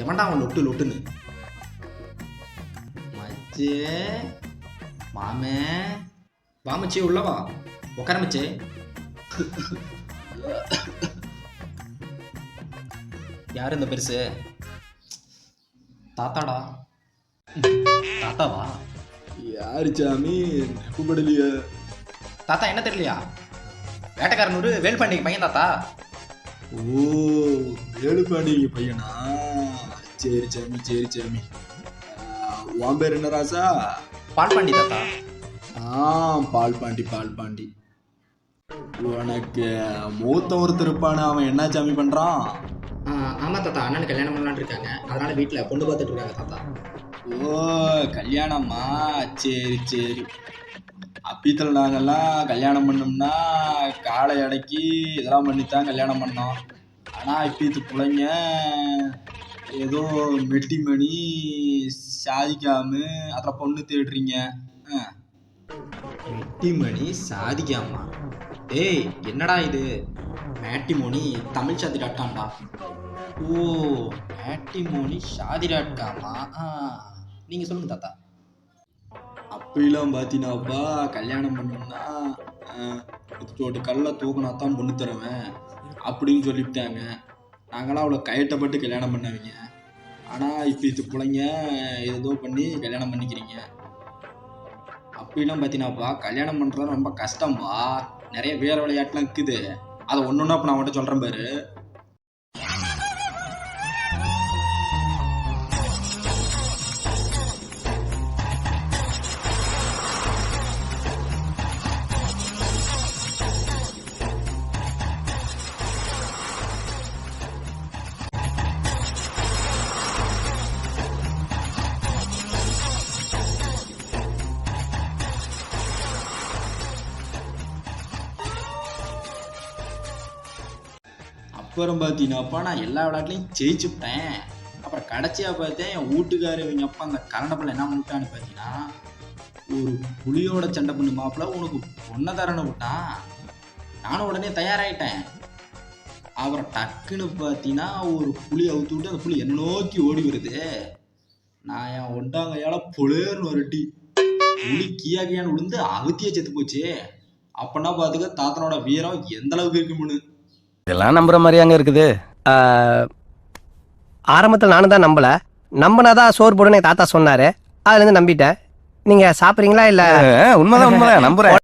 எவன்டா அவன் லொட்டு லொட்டுன்னு? மச்சே மாமே வா மச்சி, உள்ளவா உட்கார மச்சே. யாரு இந்த பெருசு? தாத்தாடா. தாத்தாவா? யாரு சாமி? கூப்பிடலையே. தாத்தா என்ன தெரியலையா? வேட்டைக்காரனூர் வேல்பாண்டிக்கு பையன் தாத்தா. ஓ, வேலுப்பாண்டிங்க பையனா? சரி சாமி, சரி சாமி. உன் பேர் என்ன ராசா? பால்பாண்டி தாத்தா. பால்பாண்டி, பால்பாண்டி. உனக்கு மூத்த ஒருத்தர் இருப்பானு, அவன் என்ன சாமி பண்றான்? ஆமா தாத்தா, அண்ணனுக்கு கல்யாணம் பண்ணலான்னு இருக்காங்க, அதனால வீட்டில் பொண்ணு பார்த்துட்டு இருக்காங்க தாத்தா. ஓ, கல்யாணமா? சரி சரி. அப்பீத்தில் நாங்கெல்லாம் கல்யாணம் பண்ணோம்னா காலை அடக்கி இதெல்லாம் பண்ணித்தான் கல்யாணம் பண்ணோம். ஆனால் இப்பீத்து பிள்ளைங்க ஏதோ மெட்டி மணி சாதிக்காம அதில் பொண்ணு தேடுறீங்க. மெட்டிமணி சாதிக்காமா? டேய் என்னடா இது? மேட்டிமோனி தமிழ் சாதி.காம்டா. ஓ, மேட்டிமோனி ஷாதி.காமா? நீங்கள் சொல்லுங்க தாத்தா. அப்படிலாம் பார்த்தீங்கன்னாப்பா, கல்யாணம் பண்ணோம்னா ஒரு கல்லை தூக்கினா தான் பொண்ணு தருவேன் அப்படின்னு சொல்லிவிட்டாங்க. நாங்களாம் அவ்வளோ கயட்டப்பட்டு கல்யாணம் பண்ணவங்க. ஆனால் இப்போ இது பிள்ளைங்க ஏதோ பண்ணி கல்யாணம் பண்ணிக்கிறீங்க. அப்படிலாம் பார்த்தீங்கன்னாப்பா, கல்யாணம் பண்ணுறது ரொம்ப கஷ்டம்பா. நிறைய வேற விளையாட்டுலாம் இருக்குது. அதை ஒன்று ஒன்றா இப்போ நான் அவன்கிட்ட சொல்கிறேன் பாரு. அப்புறம் பார்த்தீங்கன்னாப்பா, நான் எல்லா விளையாட்டுலையும் ஜெயிச்சுவிட்டேன். அப்புறம் கடைசியாக பார்த்தேன், என் வீட்டுக்காரர் இவங்க அப்பா அந்த கரண்டப்பில் என்ன பண்ணிட்டான்னு பார்த்தீங்கன்னா, ஒரு புலியோட சண்டை பண்ணி மாப்பிள்ள உனக்கு பொண்ணை தரன்னு விட்டான். நானும் உடனே தயாராகிட்டேன். அப்புறம் டக்குன்னு பார்த்தீங்கன்னா ஒரு புளி அவுத்து விட்டு அந்த புளி என்ன நோக்கி ஓடி வருது. நான் என் ஒண்டாங்கையால் புலேர்னு வரட்டி புளி கியான்னு விழுந்து அகத்தியே செத்து போச்சு. அப்பன்னா பார்த்துக்க தாத்தனோட வீரம் எந்த அளவுக்கு இருக்குமுன்னு. இதெல்லாம் நம்புற மாதிரி அங்க இருக்குது. ஆரம்பத்தில் நானும் தான் நம்பல. நம்பினாதான் சோறு போடுன்னு தாத்தா சொன்னாரு. அதுல இருந்து நம்பிட்டேன். நீங்க சாப்பிட்றீங்களா? இல்ல உண்மைதான் நம்புறேன்.